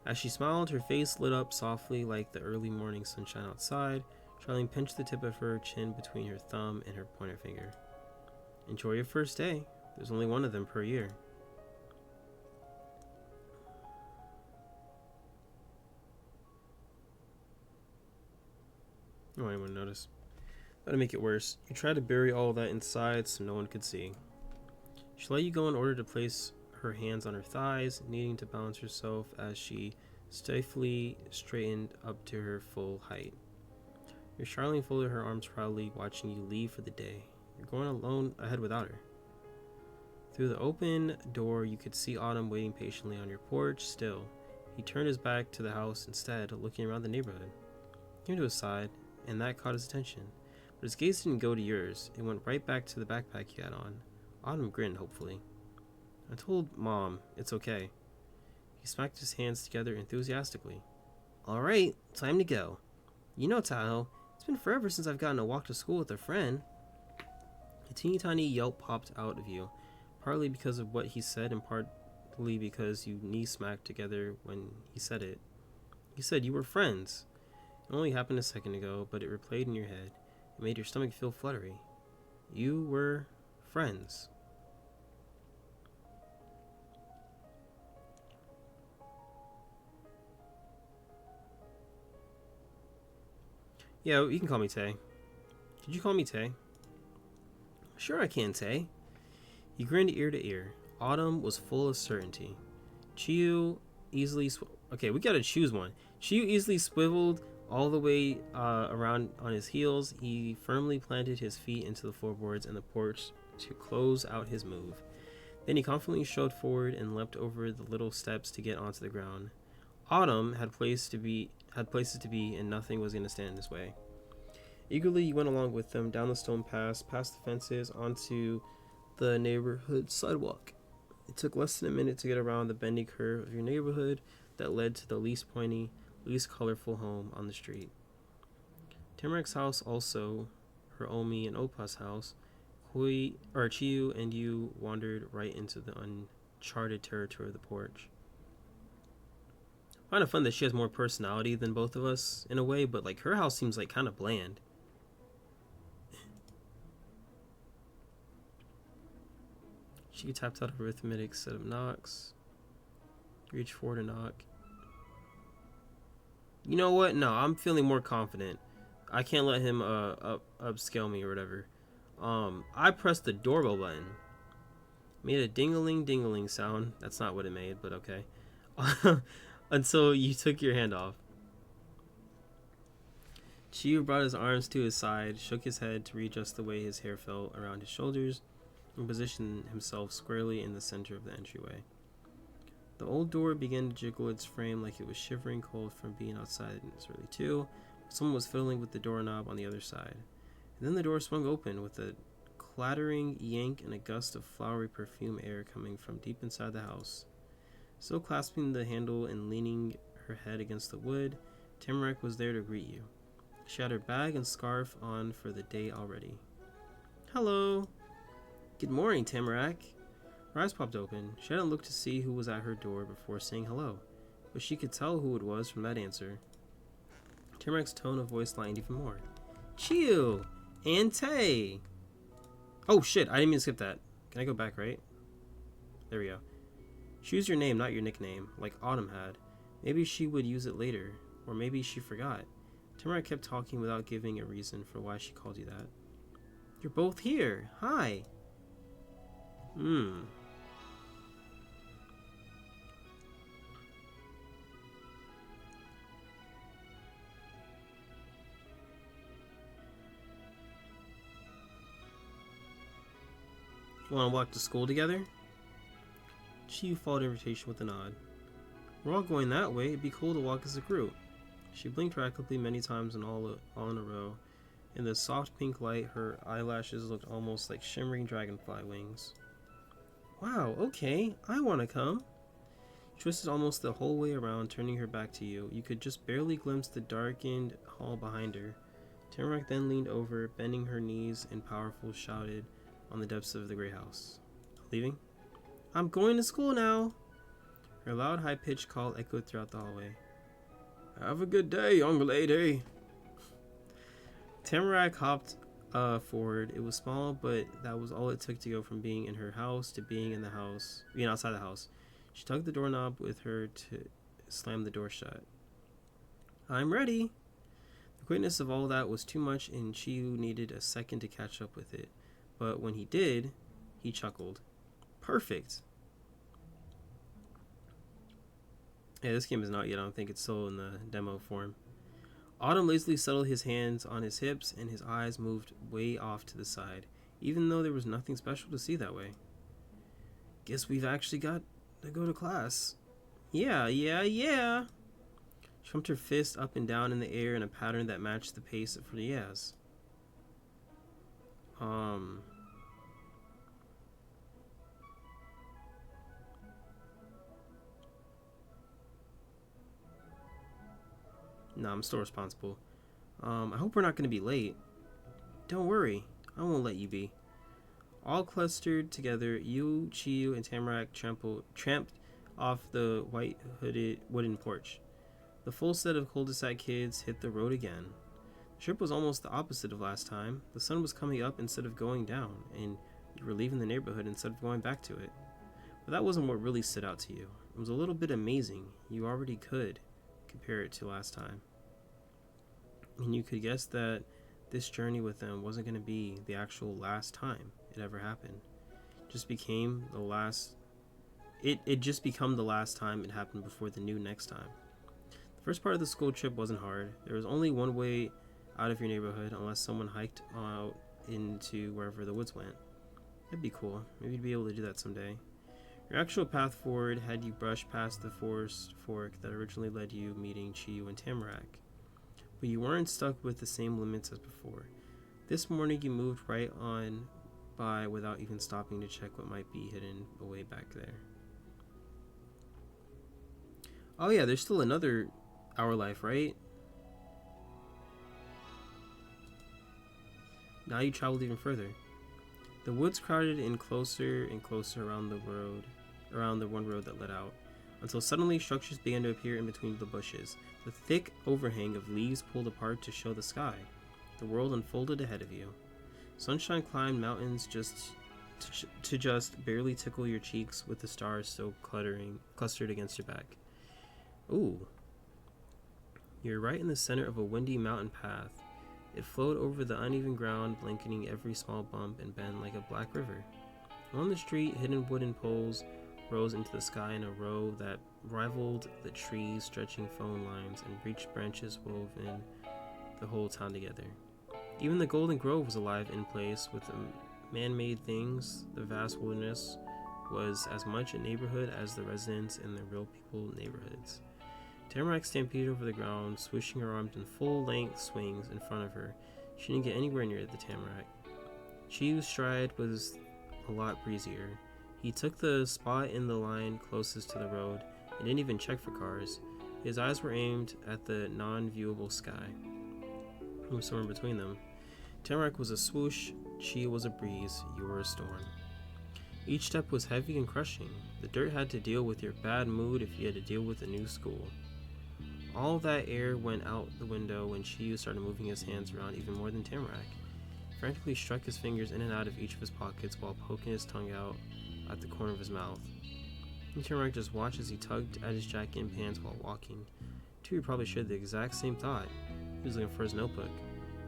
As she smiled, her face lit up softly like the early morning sunshine outside. Charlene pinched the tip of her chin between her thumb and her pointer finger. Enjoy your first day. There's only one of them per year. I don't want anyone to notice. That'll make it worse. You tried to bury all that inside so no one could see. She let you go in order to place her hands on her thighs, needing to balance herself as she stiffly straightened up to her full height. Your Charlene folded her arms proudly, watching you leave for the day. You're going alone ahead without her. Through the open door, you could see Autumn waiting patiently on your porch. Still, he turned his back to the house instead, looking around the neighborhood. You came to his side, and that caught his attention. But his gaze didn't go to yours. It went right back to the backpack you had on. Autumn grinned hopefully. I told Mom, it's okay. He smacked his hands together enthusiastically. Alright, time to go. You know, Tahoe, it's been forever since I've gotten a walk to school with a friend. A teeny tiny yelp popped out of you, partly because of what he said and partly because you knee smacked together when he said it. He said you were friends. It only happened a second ago, but it replayed in your head. It made your stomach feel fluttery. You were friends. Yeah, you can call me Tay. Could you call me Tay? Sure I can, Tay. He grinned ear to ear. Autumn was full of certainty. Chiyu easily... Okay, we gotta choose one. Chiyu easily swiveled all the way around on his heels. He firmly planted his feet into the floorboards and the porch to close out his move. Then he confidently strode forward and leapt over the little steps to get onto the ground. Autumn had places to be, and nothing was going to stand in his way. Eagerly, you went along with them down the stone path, past the fences, onto the neighborhood sidewalk. It took less than a minute to get around the bendy curve of your neighborhood that led to the least pointy, least colorful home on the street. Tamarek's house, also her Omi and Opa's house. Chiyu and you wandered right into the uncharted territory of the porch. Kind of fun that she has more personality than both of us in a way, but like her house seems like kind of bland. She tapped out a rhythmic set of knocks. Reach forward and knock. You know what? No, I'm feeling more confident. I can't let him upscale me or whatever. I pressed the doorbell button. Made a ding-a-ling sound. That's not what it made, but okay. Until you took your hand off. Chiyu brought his arms to his side, shook his head to readjust the way his hair fell around his shoulders, and positioned himself squarely in the center of the entryway. The old door began to jiggle its frame like it was shivering cold from being outside in its early two. Someone was fiddling with the doorknob on the other side. And then the door swung open with a clattering yank and a gust of flowery perfume air coming from deep inside the house. Still clasping the handle and leaning her head against the wood, Tamarek was there to greet you. She had her bag and scarf on for the day already. Hello. Good morning, Tamarek. Her eyes popped open. She hadn't looked to see who was at her door before saying hello, but she could tell who it was from that answer. Tamarek's tone of voice lightened even more. Chiyu! And Tay! Oh shit, I didn't mean to skip that. Can I go back, right? There we go. Choose your name, not your nickname, like Autumn had. Maybe she would use it later, or maybe she forgot. Tamara kept talking without giving a reason for why she called you that. You're both here. Hi. Hmm. Want to walk to school together? She followed the invitation with a nod. We're all going that way. It'd be cool to walk as a group. She blinked rapidly many times and all in a row. In the soft pink light, her eyelashes looked almost like shimmering dragonfly wings. Wow, okay, I want to come. She twisted almost the whole way around, turning her back to you. You could just barely glimpse the darkened hall behind her. Tamarack then leaned over, bending her knees and powerful shouted on the depths of the gray house. Leaving? I'm going to school now. Her loud, high-pitched call echoed throughout the hallway. Have a good day, young lady. Tamarack hopped forward. It was small, but that was all it took to go from being in her house to being outside the house. She tugged the doorknob with her to slam the door shut. I'm ready. The quickness of all that was too much, and Chiyu needed a second to catch up with it. But when he did, he chuckled. Perfect. Yeah, this game is not yet. I don't think it's still in the demo form. Autumn lazily settled his hands on his hips, and his eyes moved way off to the side, even though there was nothing special to see that way. Guess we've actually got to go to class. Yeah. She pumped her fist up and down in the air in a pattern that matched the pace for the yeahs. Nah, I'm still responsible. I hope we're not going to be late. Don't worry, I won't let you be. All clustered together, you, Chiyu, and Tamarack tramped off the white-hooded wooden porch. The full set of cul-de-sac kids hit the road again. The trip was almost the opposite of last time. The sun was coming up instead of going down, and you were leaving the neighborhood instead of going back to it. But that wasn't what really stood out to you. It was a little bit amazing. You already could compare it to last time. And you could guess that this journey with them wasn't going to be the actual last time it ever happened. It just became the last time it happened before the new next time. The first part of the school trip wasn't hard. There was only one way out of your neighborhood unless someone hiked out into wherever the woods went. That'd be cool. Maybe you'd be able to do that someday. Your actual path forward had you brush past the forest fork that originally led you meeting Chiyu and Tamarack. But you weren't stuck with the same limits as before. This morning you moved right on by without even stopping to check what might be hidden away back there. Oh yeah, there's still another hour life, right? Now you traveled even further. The woods crowded in closer and closer around the one road that led out, until suddenly structures began to appear in between the bushes. The thick overhang of leaves pulled apart to show the sky. The world unfolded ahead of you. Sunshine climbed mountains to just barely tickle your cheeks, with the stars still clustered against your back. Ooh. You're right in the center of a windy mountain path. It flowed over the uneven ground, blanketing every small bump and bend like a black river. On the street, hidden wooden poles rose into the sky in a row that rivaled the trees, stretching phone lines, and breached branches wove in the whole town together. Even the Golden Grove was alive in place with the man-made things. The vast wilderness was as much a neighborhood as the residents in the real people neighborhoods. Tamarack stampeded over the ground, swishing her arms in full-length swings in front of her. She didn't get anywhere near the Tamarack. Chiyu's stride was a lot breezier. He took the spot in the line closest to the road and didn't even check for cars. His eyes were aimed at the non-viewable sky. It was somewhere between them. Tamarack was a swoosh, Chiyu was a breeze, you were a storm. Each step was heavy and crushing. The dirt had to deal with your bad mood if you had to deal with a new school. All that air went out the window when Chiyu started moving his hands around even more than Tamarack. frantically struck his fingers in and out of each of his pockets while poking his tongue out at the corner of his mouth. Tamarack just watched as he tugged at his jacket and pants while walking. Chewie probably shared the exact same thought. He was looking for his notebook,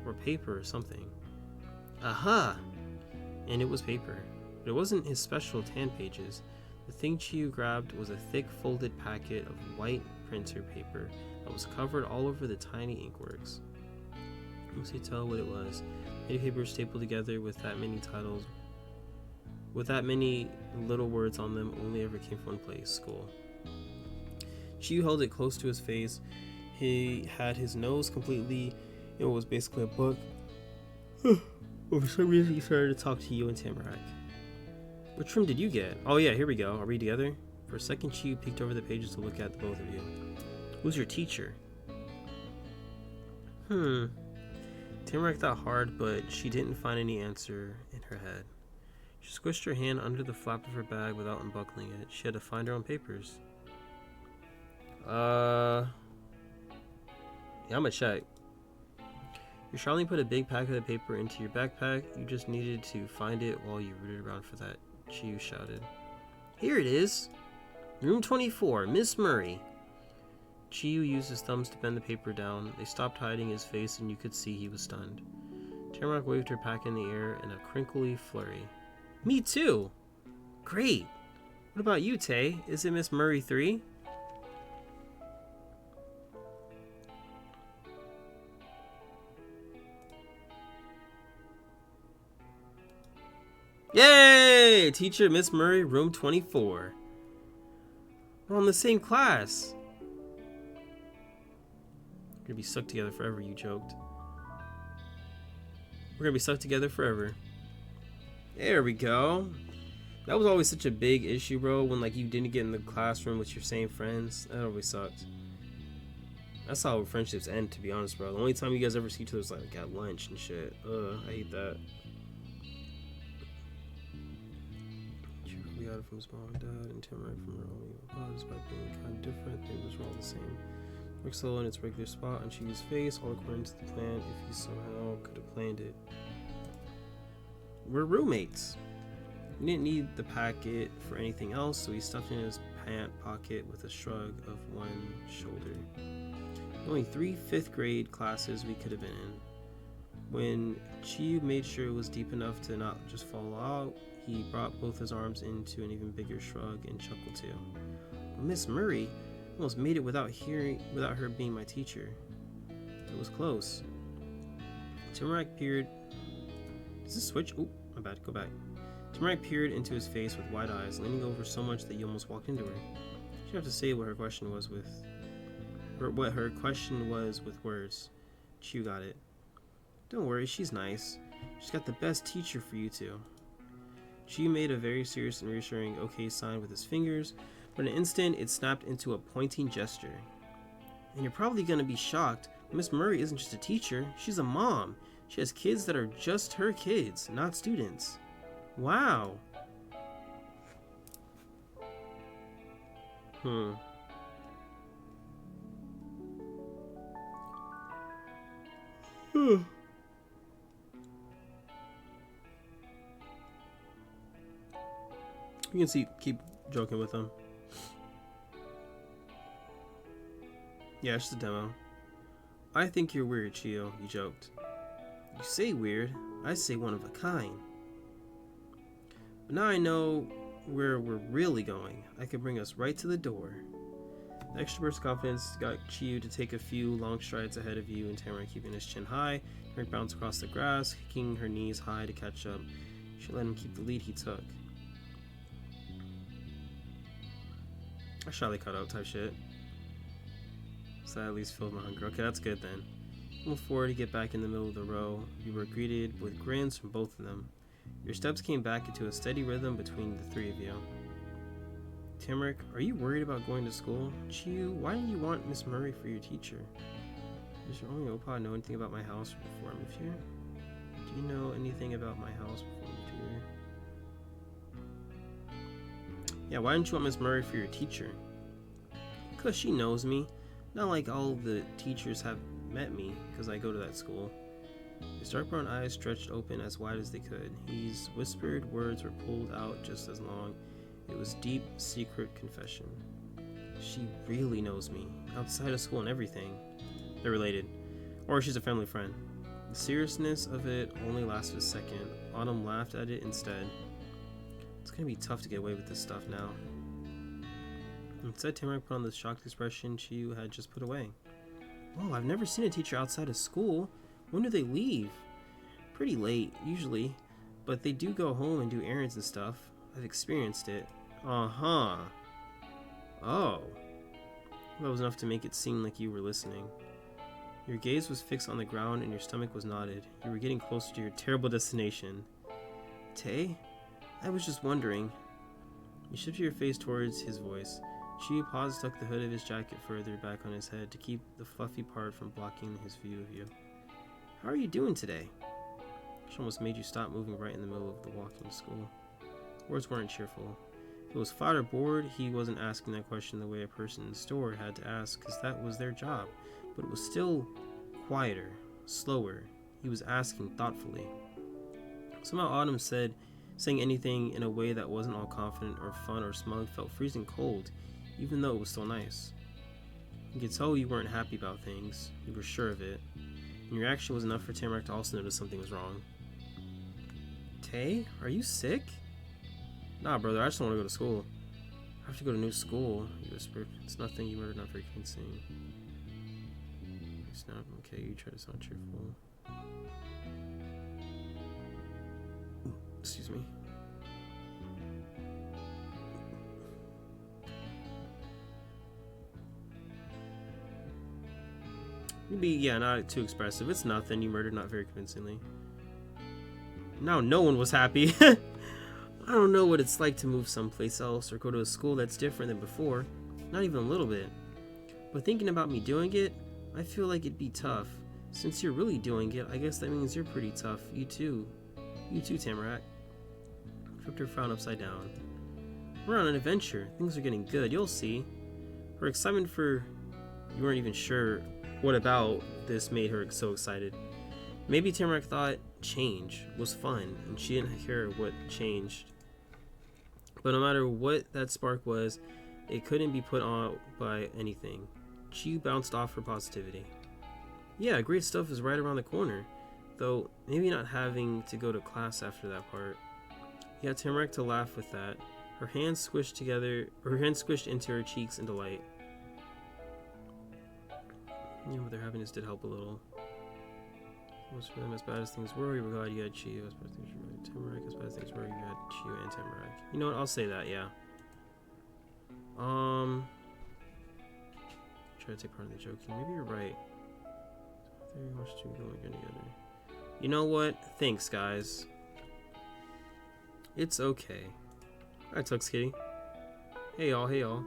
or paper or something. Aha! And it was paper. But it wasn't his special tan pages. The thing Chewie grabbed was a thick folded packet of white printer paper that was covered all over the tiny inkworks. Once you tell what it was, any paper stapled together with that many titles, with that many little words on them, only ever came from one place: school. Chewie held it close to his face. He had his nose completely in what was basically a book. But for some reason he started to talk to you and Tamarack. Which room did you get? Oh yeah, here we go. Are we together? For a second, Chewie peeked over the pages to look at the both of you. Who's your teacher? Tamarack thought hard, but she didn't find any answer in her head. She squished her hand under the flap of her bag without unbuckling it. She had to find her own papers. Yeah, I'm gonna check. You sharply put a big packet of paper into your backpack. You just needed to find it while you rooted around for that. Chewie shouted. Here it is! Room 24, Miss Murray. Chewie used his thumbs to bend the paper down. They stopped hiding his face and you could see he was stunned. Tamarack waved her pack in the air in a crinkly flurry. Me too! Great! What about you, Tay? Is it Miss Murray 3? Yay! Teacher Miss Murray, room 24. We're on the same class. We're gonna be stuck together forever, you joked. We're gonna be stuck together forever. There we go. That was always such a big issue, bro, when like you didn't get in the classroom with your same friends. That always sucked. That's how friendships end, to be honest, bro. The only time you guys ever see each other is like at lunch and shit. I hate that. Got it from his mom and dad, and Tamarack from her own. Despite being kind of different, things were all the same. Worked slow in its regular spot on Chewie's face, all according to the plan, if he somehow could have planned it. We're roommates. He didn't need the packet for anything else, so he stuffed it in his pant pocket with a shrug of one shoulder. Only 3 5th grade classes we could have been in. When Chewie made sure it was deep enough to not just fall out, he brought both his arms into an even bigger shrug and chuckled too. But Miss Murray almost made it without her being my teacher. It was close. Tamarack peered. Does this switch? Oh, my bad. Go back. Tamarack peered into his face with wide eyes, leaning over so much that you almost walked into her. She didn't have to say what her question was with words. Chew got it. Don't worry, she's nice. She's got the best teacher for you two. She made a very serious and reassuring okay sign with his fingers, but in an instant it snapped into a pointing gesture. And you're probably going to be shocked, Miss Murray isn't just a teacher, she's a mom. She has kids that are just her kids, not students. Wow. You can see, keep joking with them. Yeah, it's just a demo. I think you're weird, Chio, you joked. You say weird, I say one of a kind. But now I know where we're really going. I can bring us right to the door. The extra burst of confidence got Chio to take a few long strides ahead of you, and Tamarack keeping his chin high. Tamarack bounced across the grass, kicking her knees high to catch up. She let him keep the lead he took. I shyly cut out type shit. So that at least filled my hunger. Okay, that's good then. Moved forward to get back in the middle of the row. You were greeted with grins from both of them. Your steps came back into a steady rhythm between the three of you. Tamarack, are you worried about going to school? Chiu, why do you want Miss Murray for your teacher? Does your only Opa know anything about my house before I moved here? Do you know anything about my house before I moved here? Yeah, why didn't you want Miss Murray for your teacher? Because she knows me. Not like all the teachers have met me, because I go to that school. His dark brown eyes stretched open as wide as they could. His whispered words were pulled out just as long. It was deep, secret confession. She really knows me, outside of school and everything. They're related. Or she's a family friend. The seriousness of it only lasted a second. Autumn laughed at it instead. It's gonna be tough to get away with this stuff now. Instead, Tamarack put on the shocked expression she had just put away. Whoa, I've never seen a teacher outside of school. When do they leave? Pretty late, usually. But they do go home and do errands and stuff. I've experienced it. Uh-huh. Oh. That was enough to make it seem like you were listening. Your gaze was fixed on the ground and your stomach was knotted. You were getting closer to your terrible destination. Tay? I was just wondering. You shifted your face towards his voice. She paused, tucked the hood of his jacket further back on his head to keep the fluffy part from blocking his view of you. How are you doing today? She almost made you stop moving right in the middle of the walking to school. Words weren't cheerful. If it was flat or bored, he wasn't asking that question the way a person in the store had to ask, because that was their job. But it was still quieter, slower. He was asking thoughtfully. Somehow Autumn saying anything in a way that wasn't all confident or fun or smug felt freezing cold, even though it was still nice. You could tell you weren't happy about things. You were sure of it. And your reaction was enough for Tamarack to also notice something was wrong. Tay, are you sick? Nah, brother, I just don't want to go to school. I have to go to new school, he whispered. It's nothing, you were not very convincing. It's not okay, you try to sound cheerful. Excuse me. Maybe, yeah, not too expressive. It's nothing, you murdered not very convincingly. Now no one was happy. I don't know what it's like to move someplace else or go to a school that's different than before. Not even a little bit. But thinking about me doing it, I feel like it'd be tough. Since you're really doing it, I guess that means you're pretty tough. You too. You too, Tamarack. Flipped her frown upside down. We're on an adventure. Things are getting good. You'll see. Her excitement for you weren't even sure what about this made her so excited. Maybe Tamarack thought change was fun, and she didn't care what changed. But no matter what that spark was, it couldn't be put out by anything. She bounced off her positivity. Yeah, great stuff is right around the corner. Though, maybe not having to go to class after that part. He got Tamarack to laugh with that. Her hands squished into her cheeks in delight. You know, their happiness did help a little. Most for them, as bad as things were, we were glad you had Chio. As bad as things were, Tamarack, as bad as things were, you had Chio and Tamarack. You know what? I'll say that, yeah. Try to take part in the joking. Maybe you're right. Very much to go again together. You know what? Thanks, guys. It's okay. Alright, Tux Kitty. Hey y'all, hey y'all.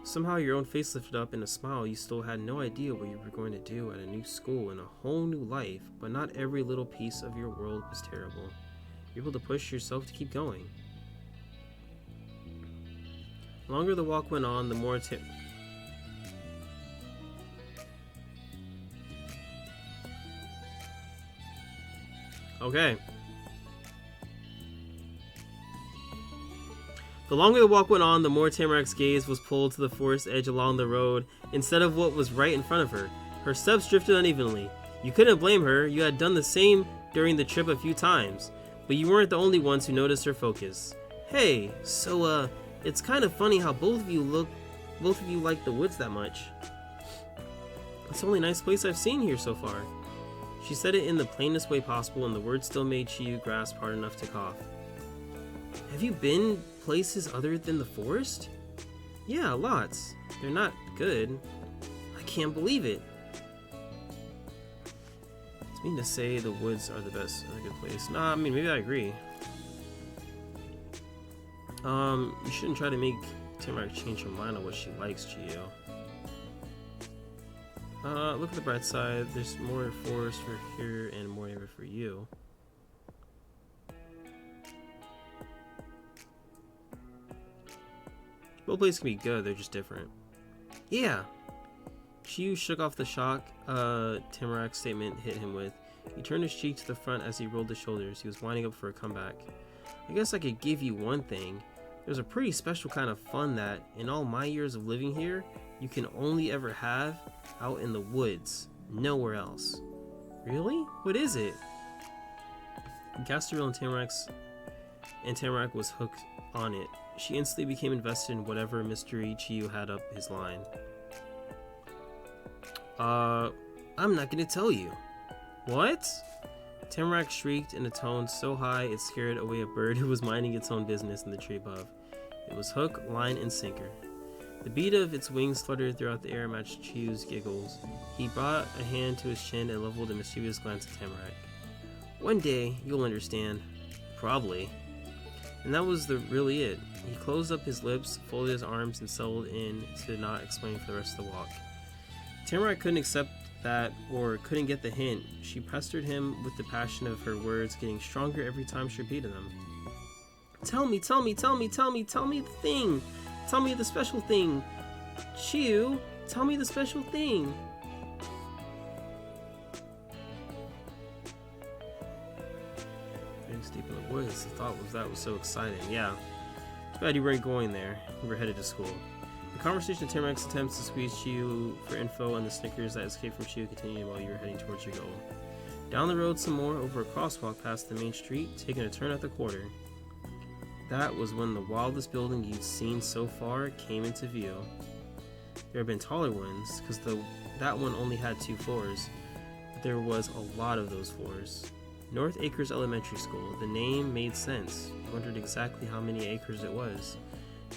Somehow your own face lifted up in a smile. You still had no idea what you were going to do at a new school and a whole new life, but not every little piece of your world was terrible. You're able to push yourself to keep going. The longer the walk went on, the more Okay. The longer the walk went on, the more Tamarack's gaze was pulled to the forest edge along the road instead of what was right in front of her. Her steps drifted unevenly. You couldn't blame her. You had done the same during the trip a few times, but you weren't the only ones who noticed her focus. Hey, so it's kind of funny how both of you like the woods that much. It's the only nice place I've seen here so far. She said it in the plainest way possible, and the words still made Chiyu grasp hard enough to cough. Have you been places other than the forest? Yeah, lots. They're not good. I can't believe it. It's mean to say the woods are the best, a good place. Nah, I mean, maybe I agree. You shouldn't try to make Tamarack change her mind on what she likes, Chiyo. Look at the bright side. There's more forest for here and more area for you. Both places can be good, they're just different. Yeah. Chiyu shook off the shock Tamarack's statement hit him with. He turned his cheek to the front as he rolled his shoulders. He was winding up for a comeback. I guess I could give you one thing. There's a pretty special kind of fun that, in all my years of living here, you can only ever have out in the woods. Nowhere else. Really? What is it? He cast a reel and Tamarack was hooked on it. She instantly became invested in whatever mystery Chiyu had up his line. I'm not gonna tell you. What? Tamarack shrieked in a tone so high it scared away a bird who was minding its own business in the tree above. It was hook, line, and sinker. The beat of its wings fluttered throughout the air matched Chiyu's giggles. He brought a hand to his chin and leveled a mischievous glance at Tamarack. One day, you'll understand. Probably. And that was really it. He closed up his lips, folded his arms, and settled in to not explain for the rest of the walk. Tamarack couldn't accept that, or couldn't get the hint. She pestered him with the passion of her words, getting stronger every time she repeated them. Tell me the thing. Tell me the special thing. Chiyu, tell me the special thing. Very deep in the woods. The thought was that was so exciting. Yeah. Too bad you weren't going there. You were headed to school. The conversation of Tamarack's attempts to squeeze Chiyu for info and the Snickers that escaped from Chiyu continued while you were heading towards your goal. Down the road some more, over a crosswalk past the main street, taking a turn at the quarter. That was when the wildest building you'd seen so far came into view. There had been taller ones, because that one only had 2 floors, but there was a lot of those floors. North Acres Elementary School. The name made sense. You wondered exactly how many acres it was.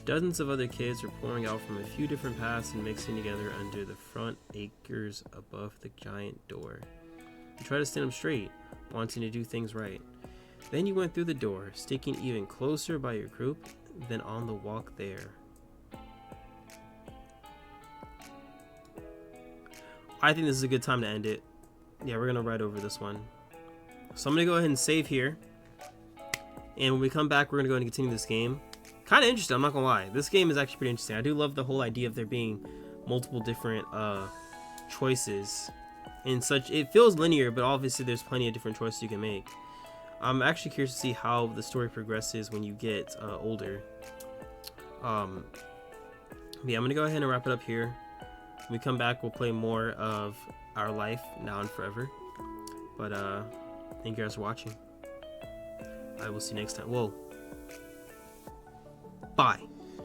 Dozens of other kids were pouring out from a few different paths and mixing together under the front acres above the giant door. You tried to stand up straight, wanting to do things right. Then you went through the door, sticking even closer by your group than on the walk there. I think this is a good time to end it. Yeah, we're going to ride over this one. So I'm going to go ahead and save here. And when we come back, we're going to go ahead and continue this game. Kind of interesting, I'm not going to lie. This game is actually pretty interesting. I do love the whole idea of there being multiple different choices. And such, it feels linear, but obviously there's plenty of different choices you can make. I'm actually curious to see how the story progresses when you get older. Yeah, I'm going to go ahead and wrap it up here. When we come back, we'll play more of Our Life Now and Forever. But thank you guys for watching. I will see you next time. Whoa. Bye.